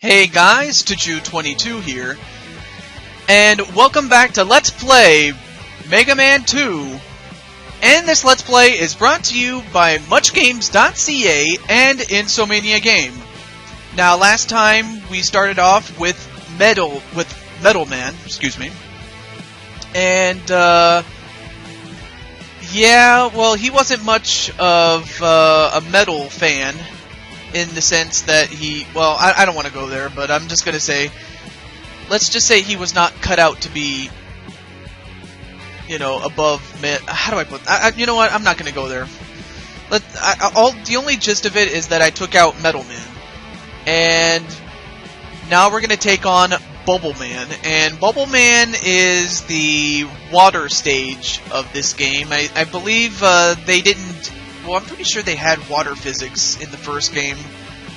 Hey guys, Tachu22 here, and welcome back to Let's Play Mega Man 2. And this Let's Play is brought to you by MuchGames.ca and Insomania Game. Now, last time we started off with Metal Man, and yeah, well, he wasn't much of a metal fan. In the sense that I don't want to go there, but I'm just going to say, let's just say he was not cut out to be, above mid. How do I put, you know what, I'm not going to go there. The only gist of it is that I took out Metal Man. And now we're going to take on Bubble Man. And Bubble Man is the water stage of this game. I believe they didn't... Well, I'm pretty sure they had water physics in the first game.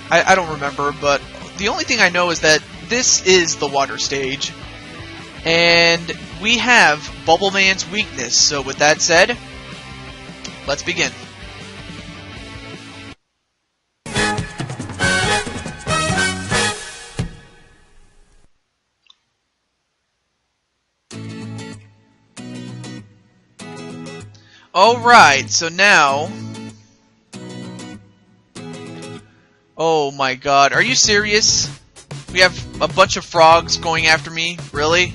I don't remember, but the only thing I know is that this is the water stage. And we have Bubble Man's weakness. So with that said, let's begin. Alright, so now... Oh my god, are you serious? We have a bunch of frogs going after me? Really?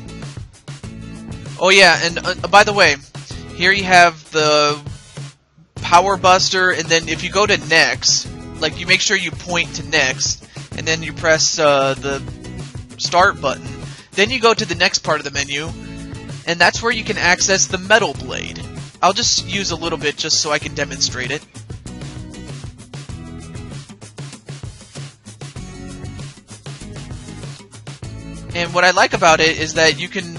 Oh yeah, and by the way, here you have the Power Buster, and then if you go to next, like you make sure you point to next, and then you press the start button, then you go to the next part of the menu, and that's where you can access the Metal Blade. I'll just use a little bit just so I can demonstrate it. And what I like about it is that you can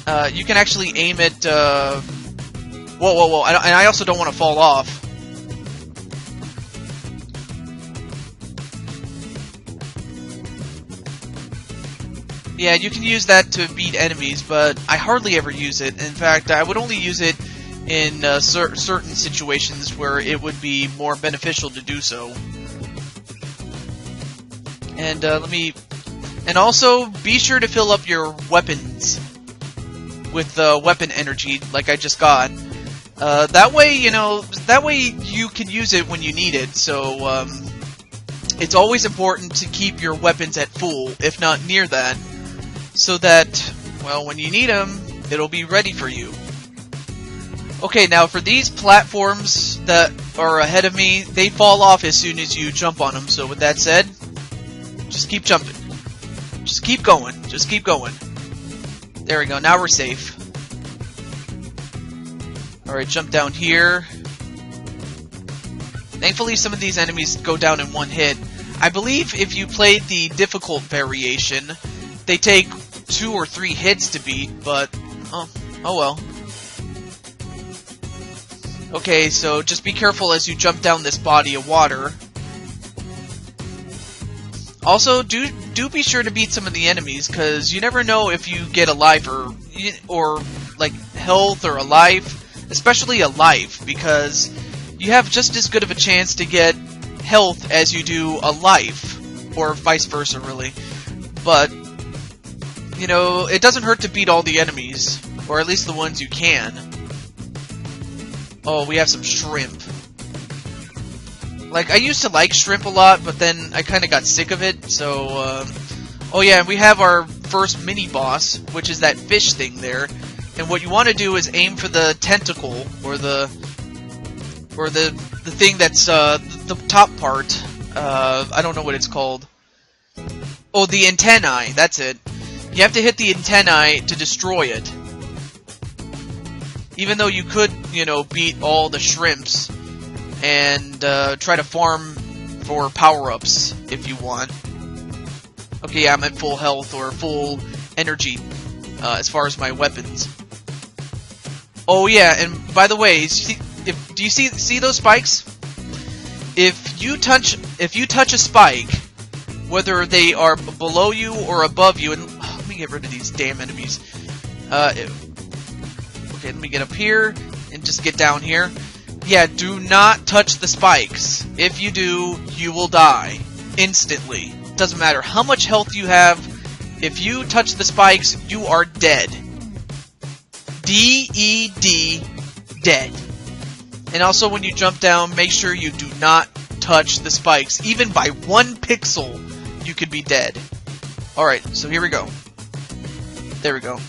actually aim it. Whoa! And I also don't want to fall off. Yeah, you can use that to beat enemies, but I hardly ever use it. In fact, I would only use it in certain situations where it would be more beneficial to do so. And and also be sure to fill up your weapons with weapon energy, like I just got. That way, you can use it when you need it. So it's always important to keep your weapons at full, if not near that, so that, well, when you need them, it'll be ready for you. Okay, now for these platforms that are ahead of me, they fall off as soon as you jump on them. So with that said, just keep jumping. Just keep going. Just keep going. There we go. Now we're safe. Alright, jump down here. Thankfully, some of these enemies go down in one hit. I believe if you played the difficult variation, they take 2 or 3 hits to beat, but oh well. Okay, so just be careful as you jump down this body of water. Also, do be sure to beat some of the enemies, because you never know if you get a life or like health or a life, especially a life, because you have just as good of a chance to get health as you do a life, or vice versa, really. But it doesn't hurt to beat all the enemies, or at least the ones you can. Oh, we have some shrimp. Like, I used to like shrimp a lot, but then I kind of got sick of it, so, oh yeah, and we have our first mini-boss, which is that fish thing there, and what you want to do is aim for the tentacle, or the thing that's, the top part, I don't know what it's called. Oh, the antennae, that's it. You have to hit the antennae to destroy it. Even though you could, beat all the shrimps, and try to farm for power-ups if you want. Okay, yeah, I'm at full health or full energy as far as my weapons. Oh yeah, and by the way, do you see those spikes? If you touch a spike, whether they are below you or above you, and let me get rid of these damn enemies. Okay, let me get up here and just get down here. Yeah, do not touch the spikes. If you do, you will die. instantly. Doesn't matter how much health you have. If you touch the spikes, you are dead. D-E-D, dead. And also when you jump down, make sure you do not touch the spikes. Even by 1 pixel, you could be dead. Alright, so here we go. There we go.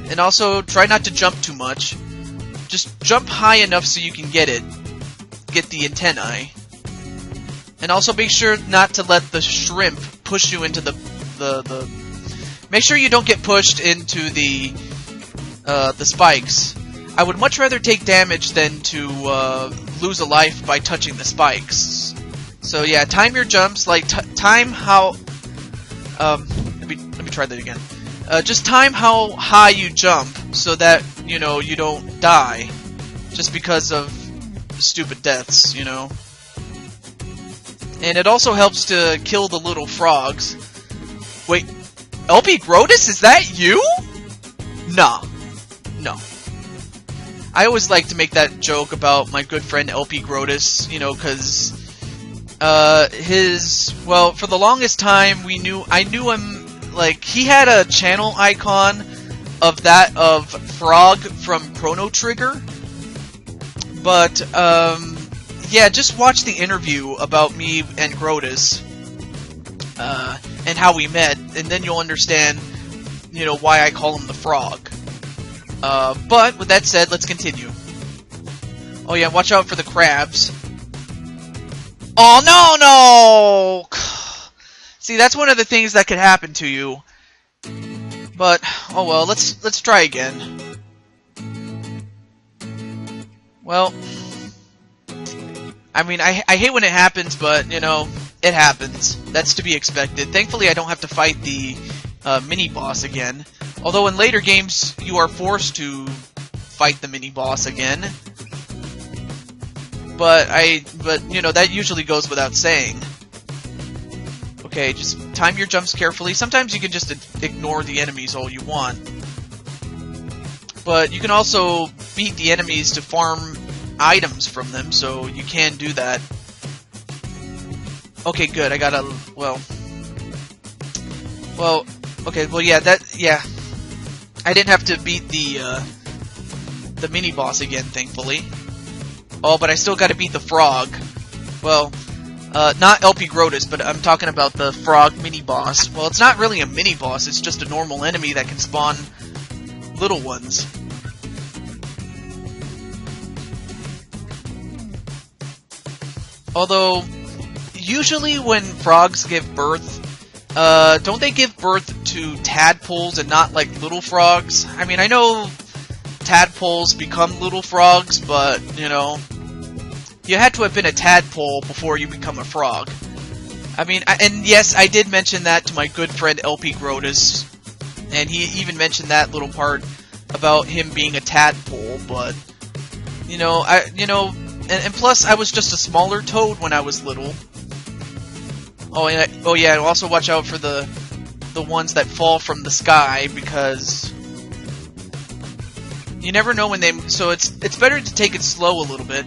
And also, try not to jump too much. Just jump high enough so you can get it. Get the antennae. And also make sure not to let the shrimp push you into the Make sure you don't get pushed into the spikes. I would much rather take damage than to lose a life by touching the spikes. So yeah, time your jumps, like time how... let me try that again. Just time how high you jump so that, you know, you don't die. Just because of stupid deaths, you know. And it also helps to kill the little frogs. Wait, LP Grotus, is that you? Nah. No. I always like to make that joke about my good friend LP Grotus, you know, because well, for the longest time I knew him, like, he had a channel icon of that of Frog from Chrono Trigger. But yeah, just watch the interview about me and Grotus and how we met, and then you'll understand, you know, why I call him the Frog. But with that said, let's continue. Oh yeah, watch out for the crabs. Oh no! See, that's one of the things that could happen to you. But oh well, let's try again. Well, I mean, I hate when it happens, but you know, it happens. That's to be expected. Thankfully, I don't have to fight the mini-boss again. Although in later games, you are forced to fight the mini-boss again. But you know, that usually goes without saying. Okay, just time your jumps carefully. Sometimes you can just ignore the enemies all you want. But you can also beat the enemies to farm items from them, so you can do that. Okay, good. I got a... Well, okay, well, yeah. I didn't have to beat the mini-boss again, thankfully. Oh, but I still gotta beat the frog. Well, not LP Grotus, but I'm talking about the frog mini-boss. Well, it's not really a mini-boss, it's just a normal enemy that can spawn little ones. Although, usually when frogs give birth, don't they give birth to tadpoles and not, like, little frogs? I mean, I know tadpoles become little frogs, but, you know, you had to have been a tadpole before you become a frog. I mean, and yes, I did mention that to my good friend LP Grotus, and he even mentioned that little part about him being a tadpole, but, you know, and plus, I was just a smaller toad when I was little. Oh yeah, also watch out for the ones that fall from the sky, because you never know when they... So it's better to take it slow a little bit,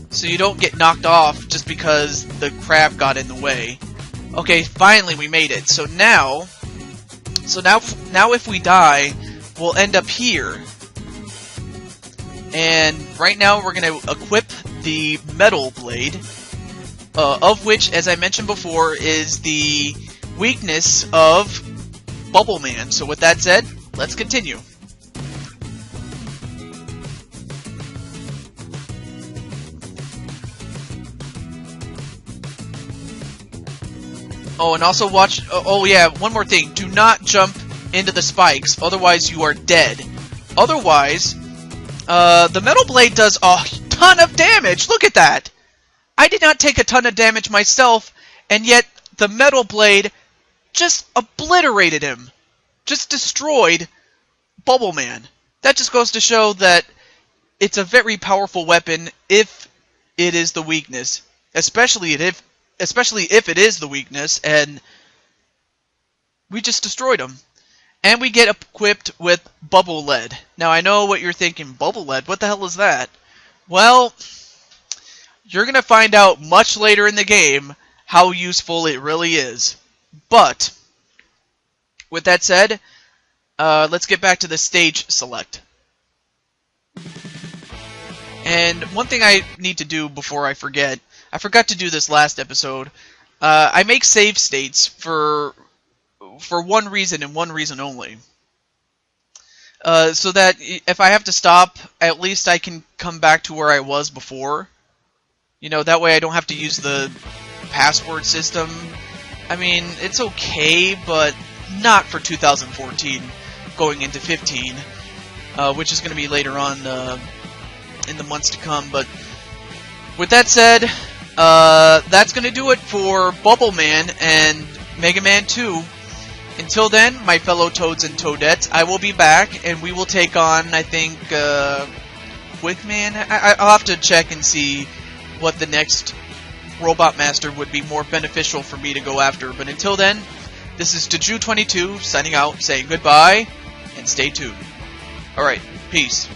so you don't get knocked off just because the crab got in the way. Okay, finally we made it. So now if we die, we'll end up here. And right now we're going to equip the Metal Blade, of which, as I mentioned before, is the weakness of Bubble Man. So with that said, let's continue. Oh, and also watch... Oh yeah, one more thing. Do not jump into the spikes, otherwise you are dead. Otherwise, the Metal Blade does a ton of damage! Look at that! I did not take a ton of damage myself, and yet the Metal Blade just obliterated him. Just destroyed Bubble Man. That just goes to show that it's a very powerful weapon if it is the weakness. Especially if it is the weakness, and we just destroyed him. And we get equipped with Bubble Lead. Now I know what you're thinking, Bubble Lead? What the hell is that? Well, you're going to find out much later in the game how useful it really is. But, with that said, let's get back to the stage select. And one thing I need to do before I forget, I forgot to do this last episode, I make save states for one reason and one reason only. So that if I have to stop, at least I can come back to where I was before. You know, that way I don't have to use the password system. I mean, it's okay, but not for 2014 going into 15, which is going to be later on in the months to come. But with that said, that's going to do it for Bubble Man and Mega Man 2. Until then, my fellow Toads and Toadettes, I will be back, and we will take on, I think, Quickman? I'll have to check and see what the next Robot Master would be more beneficial for me to go after. But until then, this is Daju22 signing out, saying goodbye, and stay tuned. Alright, peace.